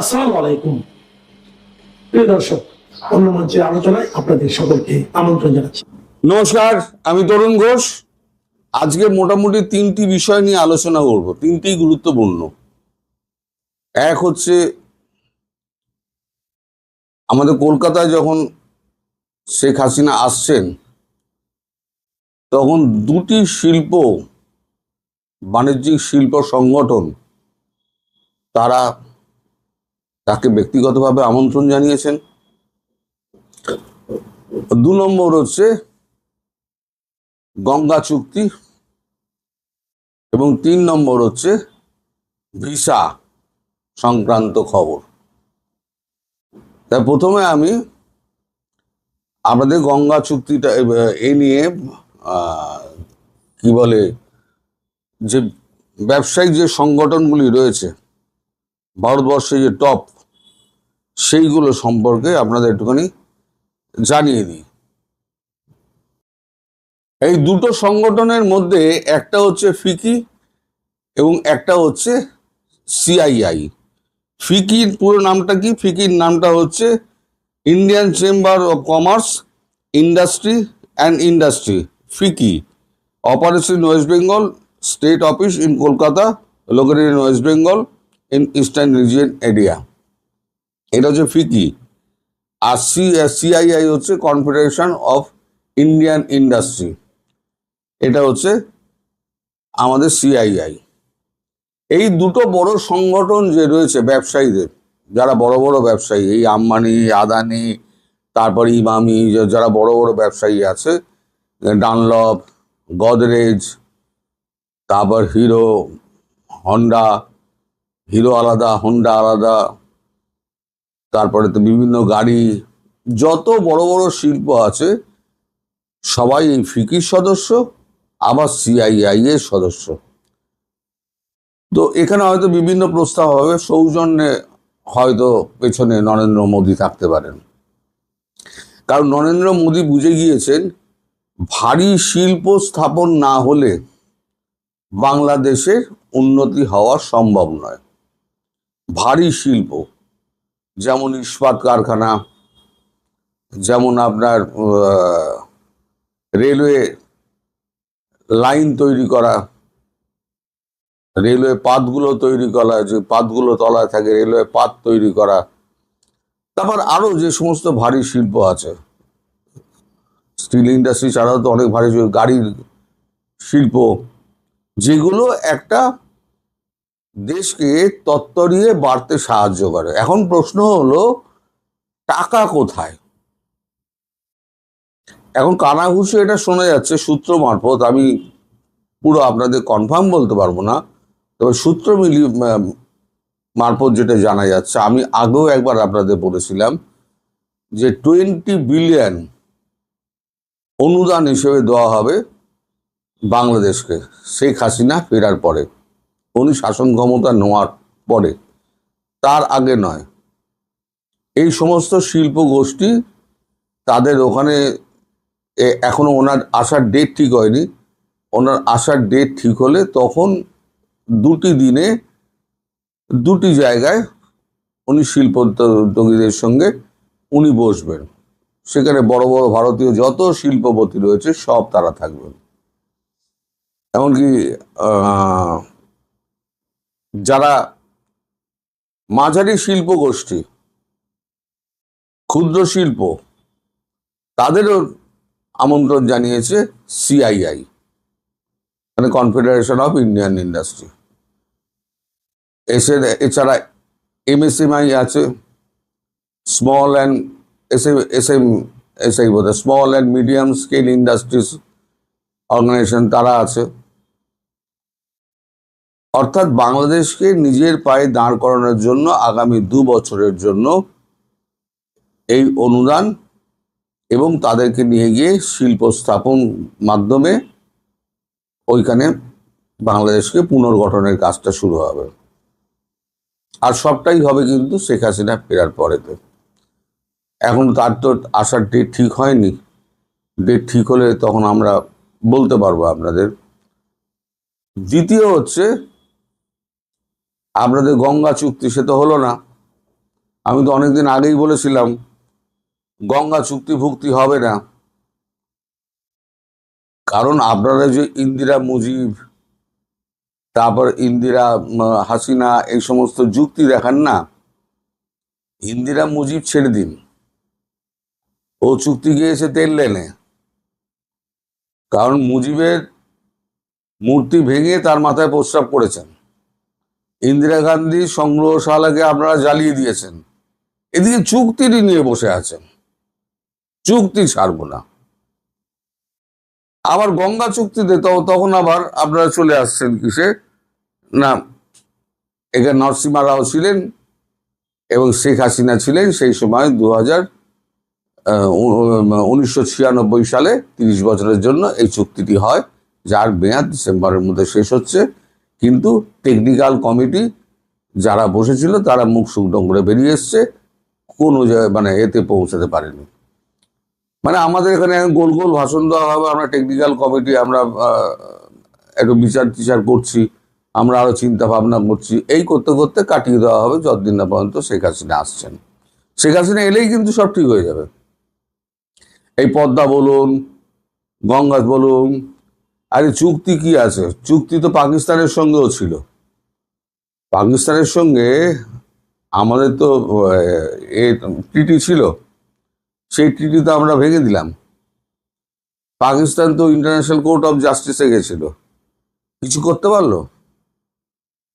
আসসালামু আলাইকুম প্রিয় দর্শক, অন্য মঞ্চের আলোচনায় আপনাদের সকলকে আমন্ত্রণ জানাচ্ছি। নমস্কার, আমি তরুণ ঘোষ। আজকে মোটামুটি তিনটি বিষয় নিয়ে আলোচনা করব, তিনটি গুরুত্বপূর্ণ। এক হচ্ছে, আমাদের কলকাতায় যখন শেখ হাসিনা আসছেন তখন দুটি বাণিজ্যিক শিল্প সংগঠন তারা তাকে ব্যক্তিগতভাবে আমন্ত্রণ জানিয়েছেন। 2 নম্বর হচ্ছে গঙ্গা চুক্তি, এবং 3 নম্বর হচ্ছে ভিসা সংক্রান্ত খবর। তাই প্রথমে আমি আপনাদের গঙ্গা চুক্তিটা এই নিয়ে কি বলে, যে ব্যবসায়িক যে সংগঠনগুলি রয়েছে ভারতবর্ষে, যে টপ, সেইগুলো সম্পর্কে আপনাদের একটুখানি জানিয়ে দিই। এই দুটো সংগঠনের মধ্যে একটা হচ্ছে ফিকি এবং একটা হচ্ছে সিআইআই। ফিকির পুরো নামটা কি? ফিকির নামটা হচ্ছে Indian Chamber of Commerce, industry and industry. FICCI operation West Bengal, state office in Kolkata, located in West Bengal in eastern region area. এটা হচ্ছে ফিকি। আর সিআইআই হচ্ছে কনফেডারেশন অফ ইন্ডিয়ান ইন্ডাস্ট্রি। এটা হচ্ছে আমাদের সিআইআই। এই দুটো বড় সংগঠন যে রয়েছে ব্যবসায়ীদের, যারা বড় বড় ব্যবসায়ী, এই আম্বানি, আদানি, তারপরে ইমামি, যারা বড় বড় ব্যবসায়ী আছে, ডানলপ, গদরেজ, তারপর হিরো, হন্ডা, হিরো আলাদা, হন্ডা আলাদা, তারপরে তো বিভিন্ন গাড়ি, যত বড় বড় শিল্প আছে সবাই এই ফিকির সদস্য, আবার সিআইআই এর সদস্য। তো এখানে হয়তো বিভিন্ন প্রস্তাব হবে, সৌজন্যে হয়তো পেছনে নরেন্দ্র মোদী থাকতে পারেন। কারণ নরেন্দ্র মোদী বুঝে গিয়েছেন, ভারী শিল্প স্থাপন না হলে বাংলাদেশের উন্নতি হওয়া সম্ভব নয়। ভারী শিল্প যেমন ইস্পাত কারখানা, যেমন আপনার রেলওয়ে লাইন তৈরি করা, রেলওয়ে পাতগুলো তৈরি করা, যে পাতগুলো তলায় থাকে, রেলওয়ে পাত তৈরি করা, তারপর আরো যে সমস্ত ভারী শিল্প আছে, স্টিল ইন্ডাস্ট্রি ছাড়াও তো অনেক ভারী গাড়ির শিল্প, যেগুলো একটা দেশকে তত্ত্বরিয়ে বাড়তে সাহায্য করে। এখন প্রশ্ন হলো, টাকা কোথায়? এখন কানাঘুষে এটা শোনা যাচ্ছে সূত্র মারফত, আমি পুরো আপনাদের কনফার্ম বলতে পারবো না, তবে সূত্র মারফত যেটা জানা যাচ্ছে, আমি আগেও একবার আপনাদের বলেছিলাম যে 20 বিলিয়ন অনুদান হিসেবে দেওয়া হবে বাংলাদেশকে শেখ হাসিনা ফেরার পরে, উনি শাসন ক্ষমতা নেওয়ার পরে, তার আগে নয়। এই সমস্ত শিল্প গোষ্ঠী, তাদের ওখানে এখনো ওনার আসার ডেট ঠিক হয়নি। ওনার আসার ডেট ঠিক হলে তখন 2টি দিনে 2টি জায়গায় উনি শিল্পোদ্যোগীদের সঙ্গে উনি বসবেন। সেখানে বড় বড় ভারতীয় যত শিল্পপতি রয়েছে সব তারা থাকবেন। এমনকি যারা মাঝারি শিল্প গোষ্ঠী, ক্ষুদ্র শিল্প, তাদেরও আমন্ত্রণ জানিয়েছে সিআইআই, মানে কনফেডারেশন অফ ইন্ডিয়ান ইন্ডাস্ট্রি। এছাড়া এমএসএমআই আছে, small and small and medium scale industries organisation, তারা আছে। অর্থাৎ বাংলাদেশকে নিজের পায়ে দাঁড় করানোর জন্য আগামী 2 বছরের জন্য এই অনুদান এবং তাদেরকে নিয়ে গিয়ে শিল্প স্থাপন মাধ্যমে ওইখানে বাংলাদেশকে পুনর্গঠনের কাজটা শুরু হবে। আর সবটাই হবে কিন্তু শেখ হাসিনা ফেরার পরেতে। এখন তার তো আসার ডেট ঠিক হয়নি, ডেট ঠিক হলে তখন আমরা বলতে পারবো আপনাদের। দ্বিতীয় হচ্ছে, আপনাদের গঙ্গা চুক্তি, সে তো হলো না। আমি তো অনেকদিন আগেই বলেছিলাম গঙ্গা চুক্তি ভুক্তি হবে না, কারণ আপনারা যে ইন্দিরা মুজিব, তারপর ইন্দিরা হাসিনা এই সমস্ত যুক্তি দেখান না, ইন্দিরা মুজিব ছেড়ে দিন, ও চুক্তি গিয়েছে তেল লেনে, কারণ মুজিবের মূর্তি ভেঙে তার মাথায় প্রস্রাব করেছেন। ইন্দিরা গান্ধী সংগ্রহশালাকে আপনারা জ্বালিয়ে দিয়েছেন, এদিকে চুক্তি নিয়ে বসে আছেন, চুক্তি ছাড়বো না। আবার গঙ্গা চুক্তিতে তখন আবার আপনারা চলে আসছেন কিসে না, এখানে নরসিমা রাও ছিলেন এবং শেখ হাসিনা ছিলেন সেই সময় 1996 সালে 30 বছরের জন্য এই চুক্তিটি হয়, যার মেয়াদ ডিসেম্বরের মধ্যে শেষ হচ্ছে। কিন্তু টেকনিক্যাল কমিটি যারা বসেছিল তারা মুখ শুকনো করে বেরিয়ে এসছে, কোনো মানে এতে পৌঁছাতে পারেনি। মানে আমাদের এখানে গোল গোল ভাষণ দেওয়া হবে, আমরা টেকনিক্যাল কমিটি, আমরা একটু বিচার টিচার করছি, আমরা আরো চিন্তা ভাবনা করছি, এই করতে করতে কাটিয়ে দেওয়া হবে যতদিন না পর্যন্ত শেখ হাসিনা আসছেন। শেখ হাসিনা এলেই কিন্তু সব ঠিক হয়ে যাবে। এই পদ্মা বলুন, গঙ্গা বলুন, আরে চুক্তি কি আছে? চুক্তি তো পাকিস্তানের সঙ্গেও ছিল। পাকিস্তানের সঙ্গে আমাদের তো ট্রিটি ছিল, সেই ট্রিটি তো আমরা ভেঙে দিলাম। পাকিস্তান তো ইন্টারন্যাশনাল কোর্ট অফ জাস্টিসে গেছিল, কিছু করতে পারলো?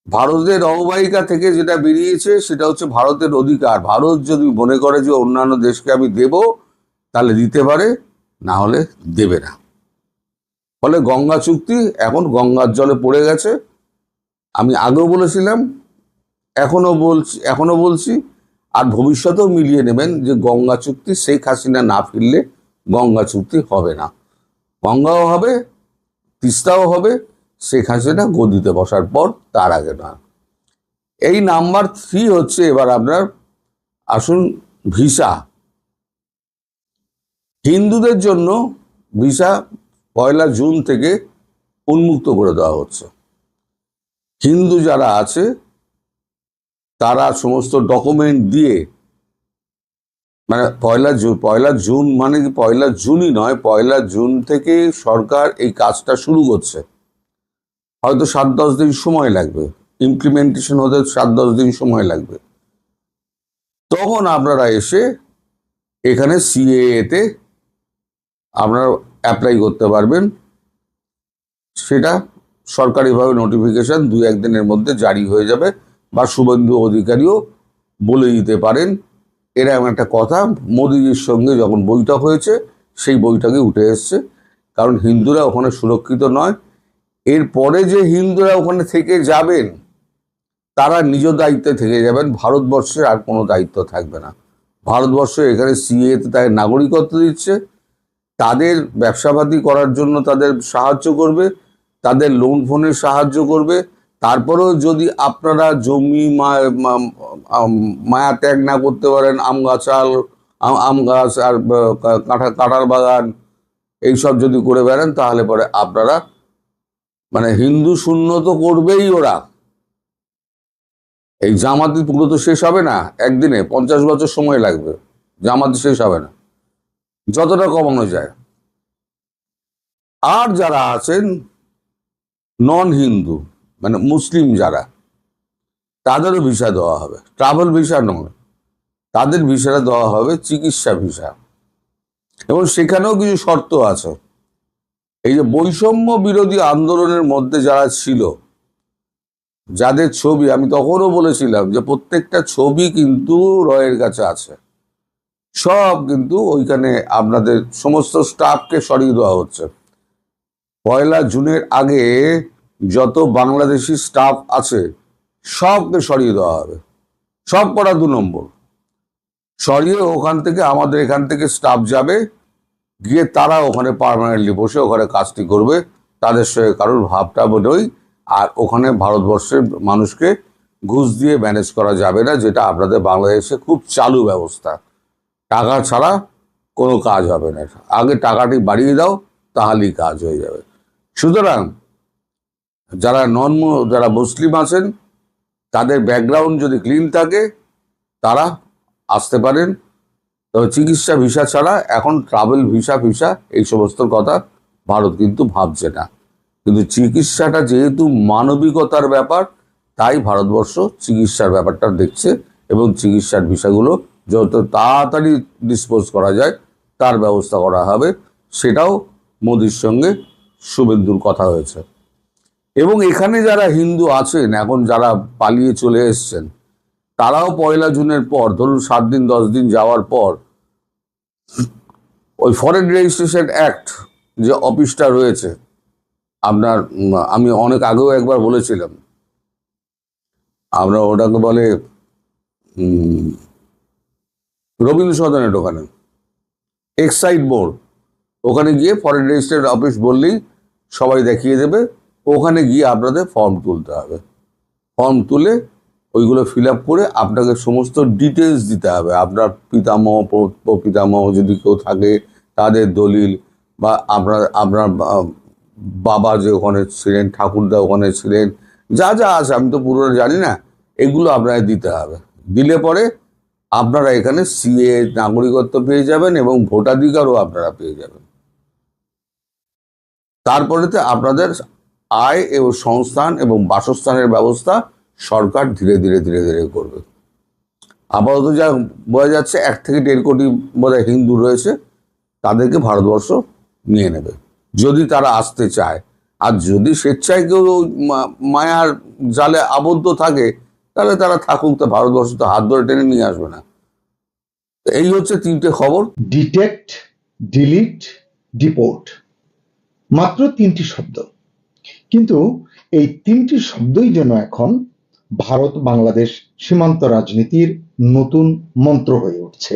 ভারতের অববাহিকা থেকে যেটা বেরিয়েছে সেটা হচ্ছে ভারতের অধিকার। ভারত যদি মনে করে যে অন্যান্য দেশকে আমি দেব, তাহলে দিতে পারে, না হলে দেবে না। ফলে গঙ্গা চুক্তি এখন গঙ্গার জলে পড়ে গেছে। আমি আগেও বলেছিলাম, এখনো বলছি, আর ভবিষ্যতেও মিলিয়ে নেবেন যে গঙ্গা চুক্তি শেখ হাসিনা না ফিরলে গঙ্গা চুক্তি হবে না। গঙ্গাও হবে, তিস্তাও হবে, শেখ হাসিনা গদিতে বসার পর, তার আগে না। এই নাম্বার 3 হচ্ছে এবার আপনার আসুন ভিসা। হিন্দুদের জন্য ভিসা 1 জুন থেকে উন্মুক্ত করে দেওয়া হচ্ছে। হিন্দু যারা আছে তারা সমস্ত ডকুমেন্ট দিয়ে, মানে 1 জুন মানে কি 1 জুনই নয়, 1 জুন থেকে সরকার এই কাজটা শুরু করছে। হয়তো 7-10 দিন সময় লাগবে, ইমপ্লিমেন্টেশন হতে 7-10 দিন সময় লাগবে। তখন আপনারা এসে এখানে সিএএতে আপনারা অ্যাপ্লাই করতে পারবেন। সেটা সরকারিভাবে নোটিফিকেশন 2-1 দিনের মধ্যে জারি হয়ে যাবে, বা শুভেন্দু অধিকারীও বলে দিতে পারেন। এরকম একটা কথা মোদিজির সঙ্গে যখন বৈঠক হয়েছে, সেই বৈঠকে উঠে এসছে। কারণ হিন্দুরা ওখানে সুরক্ষিত নয়। এরপরে যে হিন্দুরা ওখানে থেকে যাবেন, তারা নিজ দায়িত্বে থেকে যাবেন, ভারতবর্ষের আর কোনো দায়িত্ব থাকবে না। ভারতবর্ষ এখানে সিএতে তাদের নাগরিকত্ব দিচ্ছে, তাদের ব্যবসাপাতি করার জন্য তাদের সাহায্য করবে, তাদের লোন ফোনের সাহায্য করবে। তারপরেও যদি আপনারা জমি মায়া ত্যাগ না করতে পারেন, আম গাছ আর কাঁঠাল বাগান এইসব যদি করে বেড়ান, তাহলে পরে আপনারা মানে হিন্দু শূন্য তো করবেই ওরা। এই জামাতি পুরো তো শেষ হবে না একদিনে, 50 বছর সময় লাগবে, জামাতি শেষ হবে না, যতটা কমানো যায়। আর যারা আছেন নন হিন্দু, মানে মুসলিম যারা, তাদেরও ভিসা দেওয়া হবে, ট্রাভেল ভিসা নয়, তাদের ভিসাটা দেওয়া হবে চিকিৎসা ভিসা। এবং সেখানেও কিছু শর্ত আছে। এই যে বৈষম্য বিরোধী আন্দোলনের মধ্যে যারা ছিল, যাদের ছবি, আমি তখনও বলেছিলাম যে প্রত্যেকটা ছবি কিন্তু রয়ের কাছে আছে, সব কিন্তু ওইখানে আপনাদের সমস্ত স্টাফকে সরিয়ে দেওয়া হচ্ছে। 1 জুনের আগে যত বাংলাদেশি স্টাফ আছে সবকে সরিয়ে দেওয়া হবে, সব করা 2 নম্বর। সরিয়ে ওখান থেকে আমাদের এখান থেকে স্টাফ যাবে, গিয়ে তারা ওখানে পার্মানেন্টলি বসে ওখানে কাজটি করবে, তাদের সঙ্গে কারোর ভাবটা বোধই। আর ওখানে ভারতবর্ষের মানুষকে ঘুষ দিয়ে ম্যানেজ করা যাবে না, যেটা আপনাদের বাংলাদেশে খুব চালু ব্যবস্থা। টাকা ছাড়া কোনো কাজ হবে না, আগে টাকাটি বাড়িয়ে দাও, তাহলেই কাজ হয়ে যাবে। সুতরাং যারা মুসলিম আছেন, তাদের ব্যাকগ্রাউন্ড যদি ক্লিন থাকে, তারা আসতে পারেন। তবে চিকিৎসা ভিসা ছাড়া এখন ট্রাভেল ভিসা ফিসা এই সমস্ত কথা ভারত কিন্তু ভাবছে না। কিন্তু চিকিৎসাটা যেহেতু মানবিকতার ব্যাপার, তাই ভারতবর্ষ চিকিৎসার ব্যাপারটা দেখছে এবং চিকিৎসার ভিসাগুলো যত তাড়াতাড়ি ডিসপোজ করা যায় তার ব্যবস্থা করা হবে। সেটাও মোদির সঙ্গে শুভেন্দুর কথা হয়েছে। এবং এখানে যারা হিন্দু আছেন, এখন যারা পালিয়ে চলে এসছেন, তারাও 1 জুনের পর, ধরুন 7 দিন 10 দিন যাওয়ার পর, ওই ফরেন রেজিস্ট্রেশন অ্যাক্ট যে অফিসটা রয়েছে আপনার, আমি অনেক আগেও একবার বলেছিলাম, আমরা ওটাকে বলে রবীন্দ্র সদনের ওখানে এক্সাইড বোর্ড, ওখানে গিয়ে ফরেন রেজিস্ট্রেশন অফিস বললেই সবাই দেখিয়ে দেবে। ওখানে গিয়ে আপনাদের ফর্ম তুলতে হবে। ফর্ম তুলে ওইগুলো ফিল আপ করে আপনাকে সমস্ত ডিটেলস দিতে হবে। আপনার পিতামহ পিতামহ যদি কেউ থাকে তাদের দলিল, বা আপনার বাবা যে ওখানে ছিলেন, ঠাকুরদা ওখানে ছিলেন, যা যা আছে আমি তো পুরোটা জানি না, এগুলো আপনাকে দিতে হবে। দিলে পরে আপনারা এখানে সিএ নাগরিকত্ব পেয়ে যাবেন এবং ভোটাধিকারও আপনারা পেয়ে যাবেন। তারপরেতে আপনাদের আয় এবং সংস্থান এবং বাসস্থানের ব্যবস্থা সরকার ধীরে ধীরে ধীরে ধীরে করবে। আপাতত যা বোঝা যাচ্ছে 1 থেকে 1.5 কোটি বোধহয় হিন্দু রয়েছে, তাদেরকে ভারতবর্ষ নিয়ে নেবে যদি তারা আসতে চায়। আর যদি স্বেচ্ছায় কেউ মায়ার জালে আবদ্ধ থাকে, তাহলে তারা থাকুক, তো ভারতবর্ষ তো হাত ধরে টেনে নিয়ে আসবে না। এই হচ্ছে 3টে খবর। ডিটেক্ট, ডিলিট, ডিপোর্ট, মাত্র 3টি শব্দ, কিন্তু এই 3টি শব্দই যেন এখন ভারত বাংলাদেশ সীমান্ত রাজনীতির নতুন মন্ত্র হয়ে উঠছে।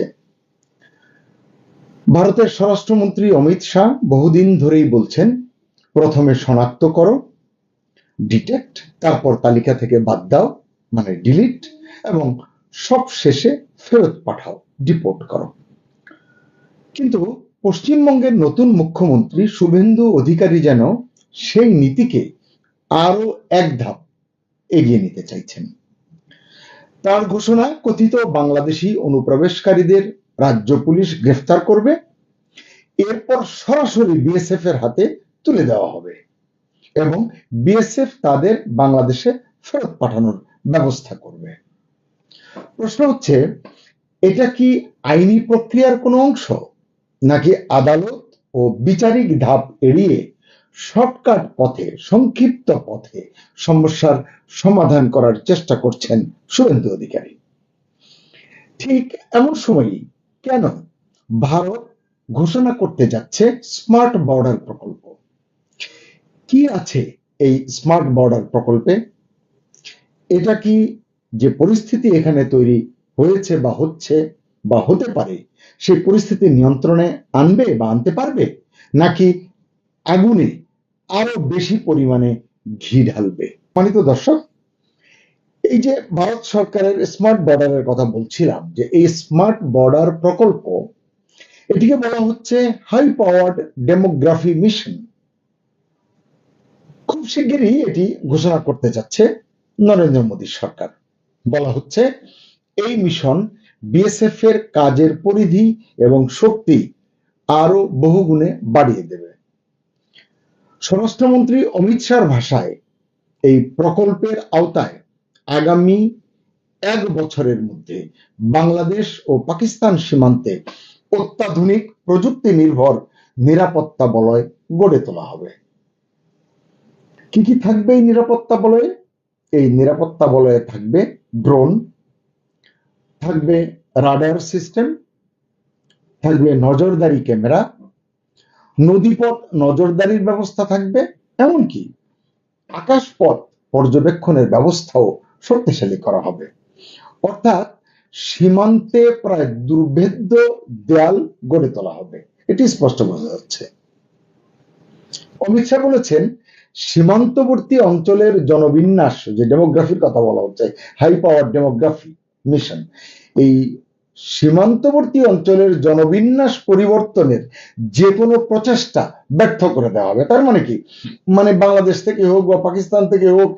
ভারতের স্বরাষ্ট্রমন্ত্রী অমিত শাহ বহুদিন ধরেই বলছেন, প্রথমে শনাক্ত করো, ডিটেক্ট, তারপর তালিকা থেকে বাদ দাও মানে ডিলিট, এবং সব শেষে ফেরত পাঠাও, ডিপোর্ট করো। কিন্তু পশ্চিমবঙ্গের নতুন মুখ্যমন্ত্রী শুভেন্দু অধিকারী যেন সেই নীতিকে আরো এক ধাপ এগিয়ে নিতে চাইছেন। তার ঘোষণা, কথিত বাংলাদেশি অনুপ্রবেশকারীদের রাজ্য পুলিশ গ্রেফতার করবে, এরপর সরাসরি বিএসএফ এর হাতে তুলে দেওয়া হবে এবং বিএসএফ তাদের বাংলাদেশে ফেরত পাঠানোর ব্যবস্থা করবে। প্রশ্ন হচ্ছে, এটা কি আইনি প্রক্রিয়ার কোনো অংশ, নাকি আদালত ও বিচারিক ধাপ এড়িয়ে শর্টকাট পথে, সংক্ষিপ্ত পথে সমস্যার সমাধান করার চেষ্টা করছেন শুভেন্দু অধিকারী? ঠিক এমন সময়ই কেন ভারত ঘোষণা করতে যাচ্ছে স্মার্ট বর্ডার প্রকল্প? কি আছে এই স্মার্ট বর্ডার প্রকল্পে? এটা কি যে পরিস্থিতি এখানে তৈরি হয়েছে বা হচ্ছে বা হতে পারে, সেই পরিস্থিতি নিয়ন্ত্রণে আনবে বা আনতে পারবে, নাকি আগুনে আরো বেশি পরিমাণে ঘি ঢালবে? সম্মানিত দর্শক, এই যে ভারত সরকারের স্মার্ট বর্ডারের কথা বলছিলাম, যে এই স্মার্ট বর্ডার প্রকল্প, এটিকে বলা হচ্ছে হাই পাওয়ার্ড ডেমোগ্রাফি মিশন। খুব শিগগিরই এটি ঘোষণা করতে যাচ্ছে নরেন্দ্র মোদী সরকার। বলা হচ্ছে এই মিশন বিএসএফ এর কাজের পরিধি এবং শক্তি আরো বহুগুণে বাড়িয়ে দেবে। স্বরাষ্ট্রমন্ত্রী অমিত শাহর ভাষায় এই প্রকল্পের আওতায় আগামী 1 বছরের মধ্যে বাংলাদেশ ও পাকিস্তান সীমান্তে অত্যাধুনিক প্রযুক্তি নির্ভর নিরাপত্তা বলয় গড়ে তোলা হবে। কি কি থাকবে এই নিরাপত্তা বলয়ে? এই নিরাপত্তা বলয়ে থাকবে ড্রোন, থাকবে রাডার সিস্টেম, থাকবে নজরদারি ক্যামেরা, নদীপথ নজরদারির ব্যবস্থা থাকবে, এমনকি আকাশপথ পর্যবেক্ষণের ব্যবস্থাও শক্তিশালী করা হবে। অর্থাৎ সীমান্তে প্রায় দুর্ভেদ্য দেয়াল গড়ে তোলা হবে, এটি স্পষ্ট বোঝা যাচ্ছে। অমিত শাহ বলেছেন, সীমান্তবর্তী অঞ্চলের জনবিন্যাস, যে ডেমোগ্রাফির কথা বলা হচ্ছে, হাই পাওয়ার ডেমোগ্রাফি মিশন, এই সীমান্তবর্তী অঞ্চলের জনবিন্যাস পরিবর্তনের যে কোনো প্রচেষ্টা ব্যর্থ করে দেওয়া হবে। তার মানে কি, মানে বাংলাদেশ থেকে হোক বা পাকিস্তান থেকে হোক,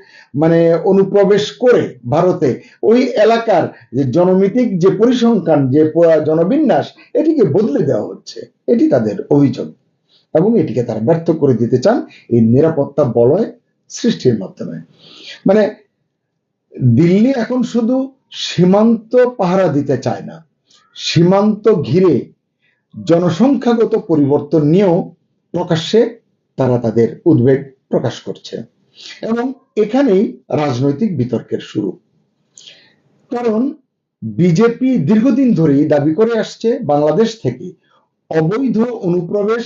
মানে অনুপ্রবেশ করে ভারতে ওই এলাকার যে জনমিতিক যে পরিসংখ্যান, যে জনবিন্যাস, এটিকে বদলে দেওয়া হচ্ছে, এটি তাদের অভিযোগ। এবং এটিকে তারা ব্যর্থ করে দিতে চান এই নিরাপত্তা বলয় সৃষ্টির মাধ্যমে। মানে দিল্লি এখন শুধু সীমান্ত পাহারা দিতে চায় না, সীমান্ত ঘিরে জনসংখ্যাগত পরিবর্তন নিয়েও প্রকাশ্যে তারা তাদের উদ্বেগ প্রকাশ করছে। এবং এখানেই রাজনৈতিক বিতর্কের শুরু। কারণ বিজেপি দীর্ঘদিন ধরেই দাবি করে আসছে বাংলাদেশ থেকে অবৈধ অনুপ্রবেশ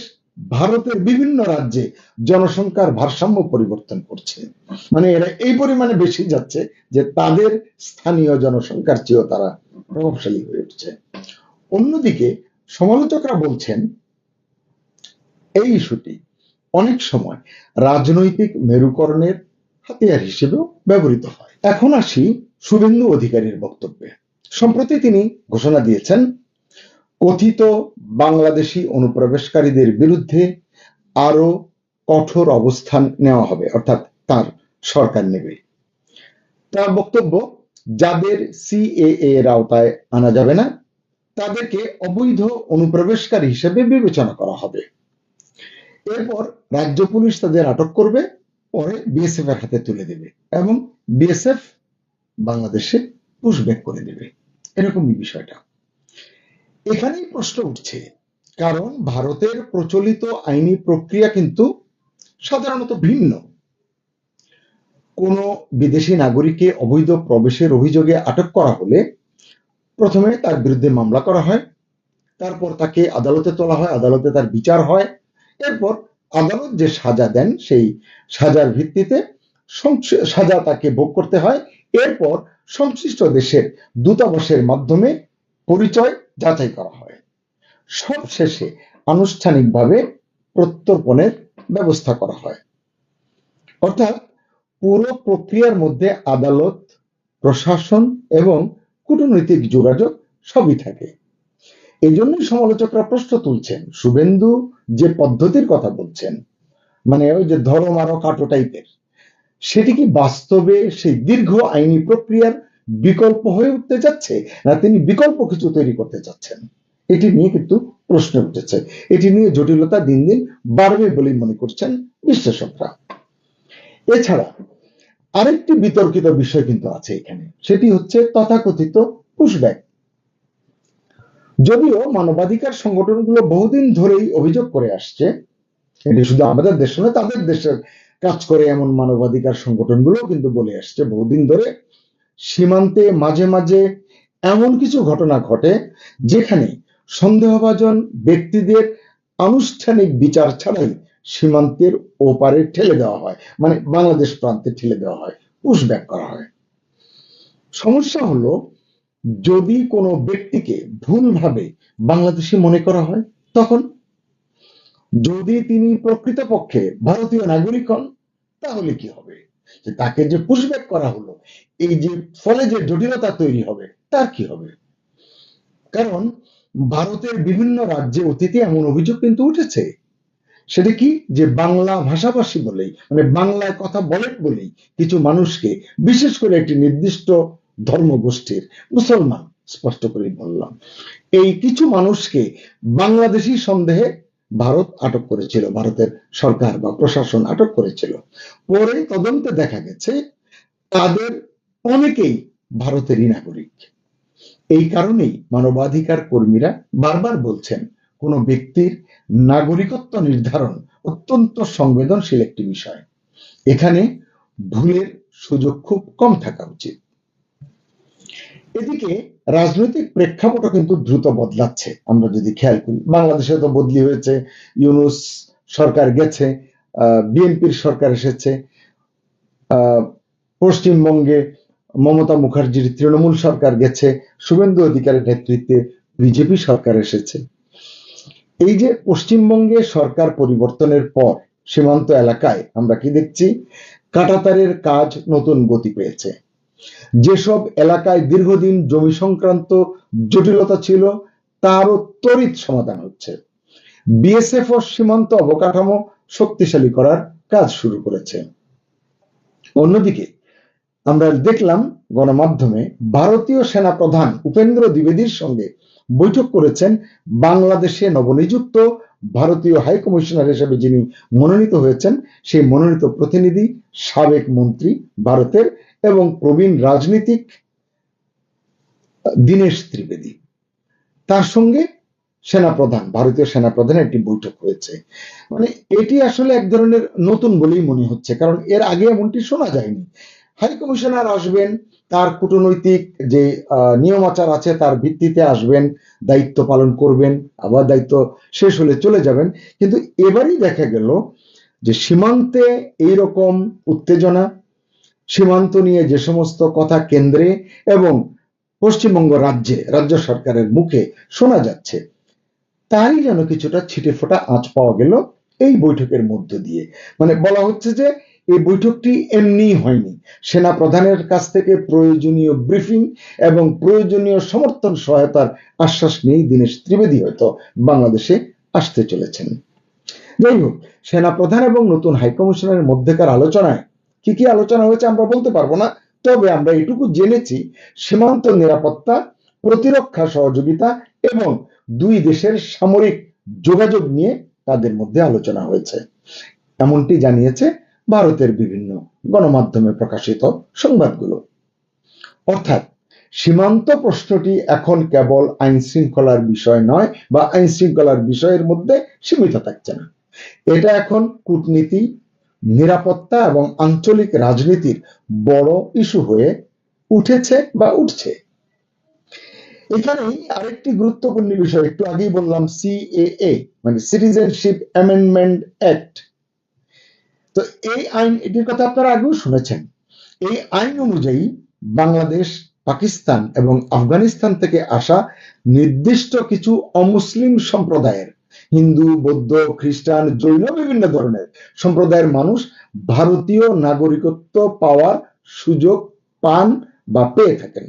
ভারতের বিভিন্ন রাজ্যে জনসংখ্যার ভারসাম্য পরিবর্তন করছে। মানে এরা এই পরিমাণে বেশি যাচ্ছে যে তাদের স্থানীয় জনসংখ্যার চেয়েও তারা প্রভাবশালী হয়ে উঠছে। অন্যদিকে সমালোচকরা বলছেন এই ইস্যুটি অনেক সময় রাজনৈতিক মেরুকরণের হাতিয়ার হিসেবেও ব্যবহৃত হয়। এখন আসি শুভেন্দু অধিকারীর বক্তব্যে। সম্প্রতি তিনি ঘোষণা দিয়েছেন কথিত বাংলাদেশি অনুপ্রবেশকারীদের বিরুদ্ধে আরো কঠোর অবস্থান নেওয়া হবে, অর্থাৎ তার সরকার নেবে। তার বক্তব্য, যাদের সিএএ এর আওতায় আনা যাবে না তাদেরকে অবৈধ অনুপ্রবেশকারী হিসেবে বিবেচনা করা হবে। এরপর রাজ্য পুলিশ তাদের আটক করবে, পরে বিএসএফ এর হাতে তুলে দেবে এবং বিএসএফ বাংলাদেশে পুশব্যাক করে দেবে। এরকমই বিষয়টা। এখানেই প্রশ্ন উঠছে, কারণ ভারতের প্রচলিত আইনি প্রক্রিয়া কিন্তু সাধারণত ভিন্ন। কোন বিদেশি নাগরিককে অবৈধ প্রবেশের অভিযোগে আটক করা হলে প্রথমে তার বিরুদ্ধে মামলা করা হয়, তারপর তাকে আদালতে তোলা হয়, আদালতে তার বিচার হয়, এরপর আদালত যে সাজা দেন সেই সাজার ভিত্তিতে সাজা তাকে ভোগ করতে হয়। এরপর সংশ্লিষ্ট দেশের দূতাবাসের মাধ্যমে পরিচয় যাচাই করা হয়। সবশেষে আনুষ্ঠানিকভাবে প্রত্যর্পণের ব্যবস্থা করা হয়। অর্থাৎ পুরো প্রক্রিয়ার মধ্যে আদালত, প্রশাসন এবং কূটনৈতিক যোগাযোগ সবই থাকে। এই জন্যই সমালোচকরা প্রশ্ন তুলছেন, শুভেন্দু যে পদ্ধতির কথা বলছেন, মানে ওই যে ধরো মারো কাটো টাইপের, সেটি কি বাস্তবে সেই দীর্ঘ আইনি প্রক্রিয়ার বিকল্প হয়ে উঠতে যাচ্ছে, না তিনি বিকল্প কিছু তৈরি করতে চাচ্ছেন? এটি নিয়ে কিন্তু প্রশ্ন উঠেছে। এটি নিয়ে জটিলতা দিন দিন বাড়বে বলেই মনে করছেন বিশ্লেষকরা। এছাড়া আরেকটি বিতর্কিত বিষয় কিন্তু আছে এখানে, সেটি হচ্ছে তথাকথিত পুশব্যাক। যদিও মানবাধিকার সংগঠনগুলো বহুদিন ধরেই অভিযোগ করে আসছে, এটি শুধু আমাদের দেশ নয়, তাদের দেশের কাজ করে এমন মানবাধিকার সংগঠনগুলো কিন্তু বলে আসছে বহুদিন ধরে, সীমান্তে মাঝে মাঝে এমন কিছু ঘটনা ঘটে যেখানে সন্দেহভাজন ব্যক্তিদের আনুষ্ঠানিক বিচার ছাড়াই সীমান্তের ওপারে ঠেলে দেওয়া হয়, মানে বাংলাদেশ প্রান্তে ঠেলে দেওয়া হয়, পুশব্যাক করা হয়। সমস্যা হলো, যদি কোনো ব্যক্তিকে ভুলভাবে বাংলাদেশি মনে করা হয়, তখন যদি তিনি প্রকৃতপক্ষে ভারতীয় নাগরিক হন, তাহলে কি হবে? তাকে যে পুশব্যাক করা হলো, এই যে ফলে যে জটিলতা তৈরি হবে, তার কি হবে? কারণ ভারতের বিভিন্ন রাজ্যে অতীতে এমন অভিযোগ কিন্তু উঠেছে। সেটা কি, যে বাংলা ভাষাভাষী বলেই, মানে বাংলায় কথা বলেন বলেই কিছু মানুষকে, বিশেষ করে একটি নির্দিষ্ট ধর্মগোষ্ঠীর মুসলমান, স্পষ্ট করে বললাম, এই কিছু মানুষকে বাংলাদেশি সন্দেহে ভারত আটক করেছিল, ভারতের সরকার বা প্রশাসন আটক করেছিল। পরে তদন্তে দেখা গেছে তাদের অনেকেই ভারতেরই নাগরিক। এই কারণেই মানবাধিকার কর্মীরা বারবার বলছেন, কোন ব্যক্তির নাগরিকত্ব নির্ধারণ অত্যন্ত সংবেদনশীল একটি বিষয়। এখানে ভুলের সুযোগ খুব কম থাকা উচিত। এদিকে রাজনৈতিক প্রেক্ষাপটও কিন্তু দ্রুত বদলাচ্ছে। আমরা যদি খেয়াল করি, বাংলাদেশে তো বদলি হয়েছে, ইউনূস সরকার গেছে, বিএনপির সরকার এসেছে, পশ্চিমবঙ্গে মমতা মুখার্জির তৃণমূল সরকার গেছে, শুভেন্দু অধিকারীর নেতৃত্বে বিজেপি সরকার এসেছে। এই যে পশ্চিমবঙ্গে সরকার পরিবর্তনের পর সীমান্ত এলাকায় আমরা কি দেখছি, কাঁটাতারের কাজ নতুন গতি পেয়েছে। যেসব এলাকায় দীর্ঘদিন জমি সংক্রান্ত জটিলতা ছিল তারও তড়িৎ সমাধান হচ্ছে। বিএসএফ ও সীমান্ত অবকাঠামো শক্তিশালী করার কাজ শুরু করেছে। অন্যদিকে আমরা দেখলাম গণমাধ্যমে ভারতীয় সেনা প্রধান উপেন্দ্র দ্বিবেদীর সঙ্গে বৈঠক করেছেন বাংলাদেশে নবনিযুক্ত ভারতীয় হাই কমিশনার হিসেবে যিনি মনোনীত হয়েছেন সেই মনোনীত প্রতিনিধি সাবেক মন্ত্রী ভারতের এবং প্রবীণ রাজনীতিক দীনেশ ত্রিবেদী, তার সঙ্গে ভারতীয় সেনাপ্রধানের একটি বৈঠক হয়েছে। মানে এটি আসলে এক ধরনের নতুন বলেই মনে হচ্ছে, কারণ এর আগে এমনটি শোনা যায়নি। হাই কমিশনার আসবেন, তার কূটনৈতিক যে নিয়মাচার আছে তার ভিত্তিতে আসবেন, দায়িত্ব পালন করবেন, আবার দায়িত্ব শেষ হলে চলে যাবেন। কিন্তু এবারই দেখা গেল যে সীমান্তে এইরকম উত্তেজনা, সীমান্ত নিয়ে যে সমস্ত কথা কেন্দ্রে এবং পশ্চিমবঙ্গ রাজ্য সরকারের মুখে শোনা যাচ্ছে, তারই যেন কিছুটা ছিটে ফোটা আঁচ পাওয়া গেল এই বৈঠকের মধ্য দিয়ে। মানে বলা হচ্ছে যে এই বৈঠকটি এমনি হয়নি, সেনা প্রধানের কাছ থেকে প্রয়োজনীয় ব্রিফিং এবং প্রয়োজনীয় সমর্থন সহায়তার আশ্বাস নিয়েই দীনেশ ত্রিবেদী হয়তো বাংলাদেশে আসতে চলেছেন। যাই হোক, সেনা প্রধান এবং নতুন হাইকমিশনারের মধ্যেকার আলোচনায় কি কি আলোচনা হয়েছে আমরা বলতে পারবো না, তবে আমরা এটুকু জেনেছি সীমান্ত নিরাপত্তা, প্রতিরক্ষা সহযোগিতা এবং দুই দেশের সামরিক যোগাযোগ নিয়ে তাদের মধ্যে আলোচনা হয়েছে, এমনটি জানিয়েছে ভারতের বিভিন্ন গণমাধ্যমে প্রকাশিত সংবাদগুলো। অর্থাৎ সীমান্ত প্রশ্নটি এখন কেবল আইন শৃঙ্খলার বিষয় নয় বা আইন শৃঙ্খলার বিষয়ের মধ্যে সীমিত থাকছে না, এটা এখন কূটনীতি, নিরাপত্তা এবং আঞ্চলিক রাজনীতির বড় ইস্যু হয়ে উঠেছে বা উঠছে। এখানেই আরেকটি গুরুত্বপূর্ণ বিষয়, একটু আগেই বললাম সিএএ মানে সিটিজেনশিপ অ্যামেন্ডমেন্ট অ্যাক্ট। তো এই আইন, এটির কথা আপনারা আগেও শুনেছেন। এই আইন অনুযায়ী বাংলাদেশ, পাকিস্তান এবং আফগানিস্তান থেকে আসা নির্দিষ্ট কিছু অমুসলিম সম্প্রদায়ের, হিন্দু, বৌদ্ধ, খ্রিস্টান, জৈন, বিভিন্ন ধরনের সম্প্রদায়ের মানুষ ভারতীয় নাগরিকত্ব পাওয়ার সুযোগ পান বা পেয়ে থাকেন,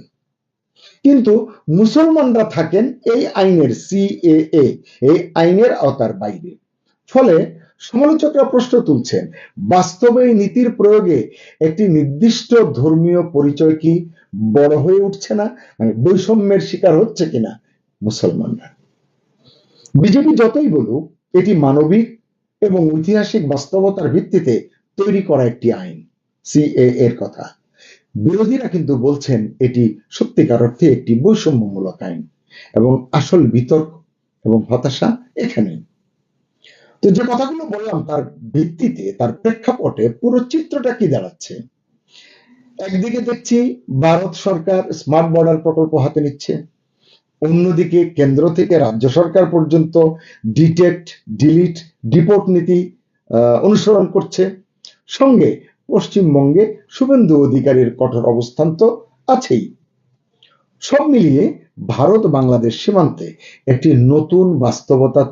কিন্তু মুসলমানরা থাকেন এই আইনের সিএএ এই আইনের আওতার বাইরে। ফলে সমালোচকরা প্রশ্ন তুলছেন, বাস্তবে এই নীতির প্রয়োগে একটি নির্দিষ্ট ধর্মীয় পরিচয় কি বড় হয়ে উঠছে না, মানে বৈষম্যের শিকার হচ্ছে কিনা মুসলমানরা? বিজেপি যতই বলুক এটি মানবিক এবং ঐতিহাসিক বাস্তবতার ভিত্তিতে তৈরি করা একটি আইন সিএএ এর কথা। বিরোধীরা কিন্তু বলছেন এটি সত্যিকার অর্থে একটি বৈষম্যমূলক আইন, এবং আসল বিতর্ক এবং হতাশা এখানেই। তো যে কথাগুলো বললাম তার ভিত্তিতে, তার প্রেক্ষাপটে পুরো চিত্রটা কি দাঁড়াচ্ছে? একদিকে দেখছি ভারত সরকার স্মার্ট বর্ডার প্রকল্প হাতে নিচ্ছে, অন্যদিকে কেন্দ্র থেকে রাজ্য সরকার পর্যন্ত ডিটেক্ট, ডিলিট, ডিপোর্ট নীতি অনুসরণ করছে। সঙ্গে পশ্চিমবঙ্গে শুভেন্দু অধিকারীর কঠোর অবস্থান তো আছেই। সব মিলিয়ে ভারত বাংলাদেশ সীমান্তে একটি নতুন বাস্তবতা